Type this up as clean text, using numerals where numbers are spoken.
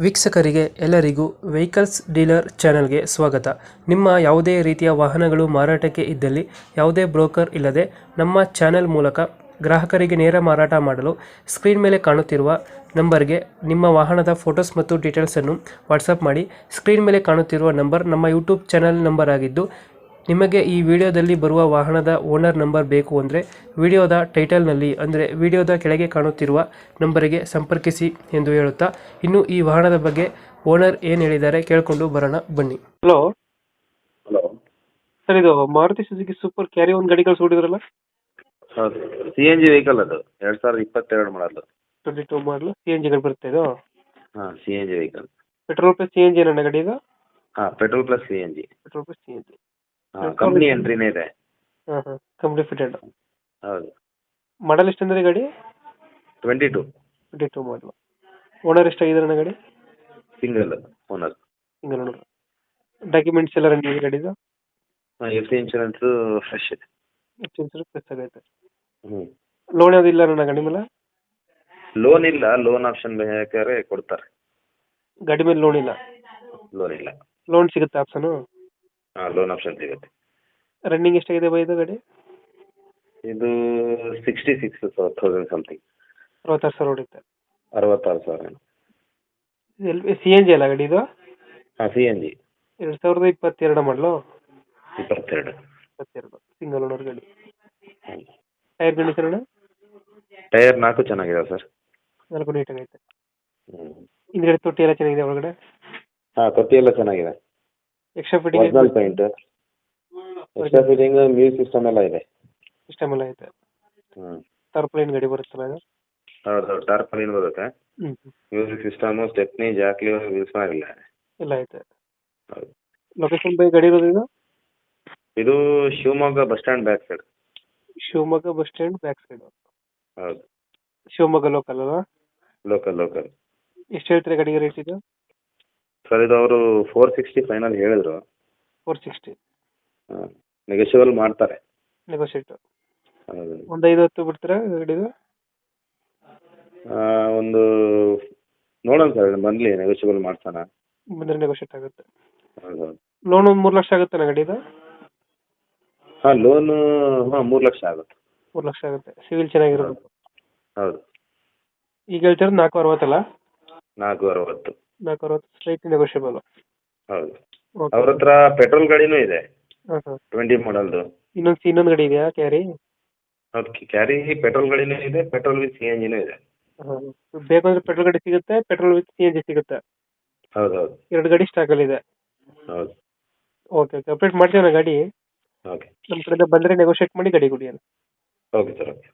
ವೀಕ್ಷಕರಿಗೆ ಎಲ್ಲರಿಗೂ vehicles dealer ಚಾನೆಲ್ಗೆ ಸ್ವಾಗತ. ನಿಮ್ಮ ಯಾವುದೇ ರೀತಿಯ ವಾಹನಗಳು ಮಾರಾಟಕ್ಕೆ ಇದ್ದಲ್ಲಿ ಯಾವುದೇ ಬ್ರೋಕರ್ ಇಲ್ಲದೆ ನಮ್ಮ ಚಾನೆಲ್ ಮೂಲಕ ಗ್ರಾಹಕರಿಗೆ ನೇರ ಮಾರಾಟ ಮಾಡಲು ಸ್ಕ್ರೀನ್ ಮೇಲೆ ಕಾಣುತ್ತಿರುವ ನಂಬರ್ಗೆ ನಿಮ್ಮ ವಾಹನದ ಫೋಟೋಸ್ ಮತ್ತು ಡೀಟೇಲ್ಸನ್ನು ವಾಟ್ಸಪ್ ಮಾಡಿ. ಸ್ಕ್ರೀನ್ ಮೇಲೆ ಕಾಣುತ್ತಿರುವ ನಂಬರ್ ನಮ್ಮ ಯೂಟ್ಯೂಬ್ ಚಾನೆಲ್ ನಂಬರ್ ಆಗಿದ್ದು, ನಿಮಗೆ ಈ ವಿಡಿಯೋದಲ್ಲಿ ಬರುವ ವಾಹನದ ಓನರ್ ನಂಬರ್ ಬೇಕು ಅಂದರೆ ವಿಡಿಯೋದ ಟೈಟಲ್ನಲ್ಲಿ ಅಂದರೆ ವಿಡಿಯೋದ ಕೆಳಗೆ ಕಾಣುತ್ತಿರುವ ನಂಬರಿಗೆ ಸಂಪರ್ಕಿಸಿ ಎಂದು ಹೇಳುತ್ತಾ, ಇನ್ನು ಈ ವಾಹನದ ಬಗ್ಗೆ ಓನರ್ ಏನು ಹೇಳಿದ್ದಾರೆ ಕೇಳಿಕೊಂಡು ಬರೋಣ ಬನ್ನಿ. Hello hello. ಸರ್, ಇದು ಮಾರುತಿ ಸುಜುಕಿ ಸೂಪರ್ ಕ್ಯಾರಿ ಒಂದು ಗಾಡಿ ಕಳಿಸ್ಬಿಟ್ಟಿದ್ರಲ್ಲ, ಹೌದು, ಸಿ ಎನ್ ಜಿ ವೆಹಿಕಲ್ ಅದು 2022 ಮಾಡಲು. 22 ಮಾಡಲು ಸಿ ಎನ್ ಜಿ ಗಾಡಿ ಬರುತ್ತೆ ಇದು. ಹಾಂ, C N G vehicle. Petrol plus C N G ನನ್ನ ಗಾಡಿ ಇದು. ಹಾಂ, petrol plus C N G. Petrol plus C N G. ಹಾಂ, ಕಂಪ್ನಿ ಎಂಟ್ರಿನೇ ಇದೆ. ಹಾಂ, ಕಂಪ್ನಿ ಫಿಟೆಡ್. ಹೌದು. ಮಾಡಲ್ ಎಷ್ಟು ಅಂದರೆ ಗಾಡಿ? 22. 22 ಮಾಡಲು. ಓನರ್ ಎಷ್ಟಾಗಿದ್ದಾರೆ ನನ್ನ ಗಾಡಿ? Single owner. Single owner. Documents ಎಲ್ಲ ರನ್ನಿಂಗ್ ಇದೆ ಗಾಡಿದು? ಹಾಂ, ಎಫ್ ಸಿ ಇನ್ಶೂರೆನ್ಸು ಫ್ರೆಶ್ ಇದೆ. ಇನ್ಸೂರೆನ್ಸ್ ಪ್ಲಸ್ ಆಗೈತೆ. ಹ್ಞೂ. ಲೋನ್ ಯಾವ್ದು ಇಲ್ಲ ನನ್ನ ಗಾಡಿ ಮೇಲೆ? ಲೋನ್ ಇಲ್ಲ, ಲೋನ್ ಆಪ್ಷನ್ ಬೇಕಾದ್ರೆ ಕೊಡ್ತಾರೆ. ಗಾಡಿ ಮೇಲೆ ಲೋನ್ ಇಲ್ಲ? ಲೋನ್ ಇಲ್ಲ. ಲೋನ್ ಸಿಗುತ್ತೆ ಆಪ್ಷನು? ಹಾಂ, ಲೋನ್ ಆಪ್ಷನ್ ಸಿಗುತ್ತೆ. ರನ್ನಿಂಗ್ ಎಷ್ಟಾಗಿದೆ ಬೈ ಇದು ಗಾಡಿ? ಇದು 66,000 ಸಮಥಿಂಗ್. 66,000 ಹೊಡಿತೆ. 66,000. ಸಿ ಎನ್ ಜಿ ಅಲ್ಲ ಗಾಡಿ ಇದು? ಹಾಂ, ಸಿ ಎನ್ ಜಿ. 2022 ಮಾಡಲು? 22. ಸಿಂಗಲ್ ಓನರ್ ಗಾಡಿ. ಹ್ಞೂ. ಟೈರ್ ಕಂಡೀಷನ್ ಅಣ್ಣ? ಟೈರ್ 4 ಚೆನ್ನಾಗಿದೆ ಸರ್. 4 ನೀಟಾಗೈತೆ. ಹ್ಞೂ. ಹಿಂದ್ಗಡೆ ತೊಟ್ಟಿ ಎಲ್ಲ ಚೆನ್ನಾಗಿದೆ ಒಳಗಡೆ? ಹಾಂ, ತೊಟ್ಟಿ ಎಲ್ಲ ಚೆನ್ನಾಗಿದೆ. Extra fitting original paint, extra fitting, music system ಎಲ್ಲ ಇದೆ. ಸಿಸ್ಟಮ್ ಎಲ್ಲ ಐತೆ. ಹ್ಞೂ. ಟರ್ಪ್ಲೈನ್ ಗಾಡಿ ಬರುತ್ತಲ್ಲ ಇದು? ಹೌದು, ಟಾರ್ಪಲಿನ್ ಬರುತ್ತೆ. ಹ್ಞೂ. ಮ್ಯೂಸಿಕ್ ಸಿಸ್ಟಮು, ಸ್ಟೆಪ್ನಿ, ಜಾಕ್ಲಿ, ಯೂಸ್ ಮಾಡಿಲ್ಲ. ಎಲ್ಲ ಐತೆ. ಹೌದು. ಲೊಕೇಶನ್ ಬೈ ಗಾಡಿ ಇರೋದು ಇದು? ಇದು Shivamogga bus stand back side. Shivamogga bus stand back side. ಹೌದು. ಶಿವಮೊಗ್ಗ ಲೋಕಲ್ ಅಲ್ಲ? ಲೋಕಲ್. ಎಷ್ಟು ಹೇಳ್ತೀರಾ ಗಾಡಿಗೆ ರೇಟ್ ಇದು? ಸರ್, ಇದು ಅವರು 460 ಫೈನಲ್ ಹೇಳಿದ್ರು. 460. ಹಾಂ, ನೆಗೋಷಿಯಬಲ್ ಮಾಡ್ತಾರೆ. ನೆಗೋಷಿಯೇಟ್. ಹೌದು. ಒಂದು 5-10 ಬಿಡ್ತೀರಾ ಗಾಡಿದು? ಒಂದು ನೋಡೋಣ ಸರ್, ಬಂದಲಿ ನೆಗೋಷಿಯಬಲ್ ಮಾಡ್ಸೋಣ. ಬಂದರೆ ನೆಗೋಷಿಯೇಟ್ ಆಗುತ್ತೆ. ಹೌದು. ಲೋನ್ ಒಂದು 3 ಲಕ್ಷ ಆಗುತ್ತೆ ಗಾಡಿದು? ಹಾಂ, ಲೋನು 3 ಲಕ್ಷ ಆಗುತ್ತೆ. 3 ಲಕ್ಷ ಆಗುತ್ತೆ. ಸಿವಿಲ್ ಚೆನ್ನಾಗಿರೋದು? ಹೌದು. ಈಗ ಹೇಳ್ತಿರೋದು 460 ಅಲ್ಲ? 460. 460 ಸ್ಟ್ರೈಟ್ ನೆಗೋಷಿಯಬಲ್. ಹೌದು. ಓಕೆ. ಅವ್ರ ಹತ್ರ ಪೆಟ್ರೋಲ್ ಗಾಡಿನೂ ಇದೆ, ಹಾಂ ಹಾಂ. 20 ಮಾಡಲ್ದು. ಇನ್ನೊಂದು ಗಾಡಿ ಇದೆಯಾ ಕ್ಯಾರಿ? ಹೌದು, ಕ್ಯಾರಿ ಪೆಟ್ರೋಲ್ ಗಾಡಿನೂ ಇದೆ, ಪೆಟ್ರೋಲ್ ವಿತ್ ಸಿ ಎನ್ ಜಿನೂ ಇದೆ. ಹಾಂ. ಬೇಕಂದ್ರೆ ಪೆಟ್ರೋಲ್ ಗಾಡಿ ಸಿಗುತ್ತೆ, petrol with C N G ಸಿಗುತ್ತೆ. ಹೌದು. 2 ಗಾಡಿ ಸ್ಟಾಕಲ್ಲಿದೆ. ಹೌದು. ಓಕೆ ಅಪ್ಡೇಟ್ ಮಾಡ್ತೀವಿ ನಾ ಗಾಡಿ. ಓಕೆ. ನಮ್ಮ ಕಡೆಯಿಂದ ಬಂದರೆ ನೆಗೋಷಿಯೇಟ್ ಮಾಡಿ ಗಾಡಿ ಕೊಡಿ. Okay sir, okay.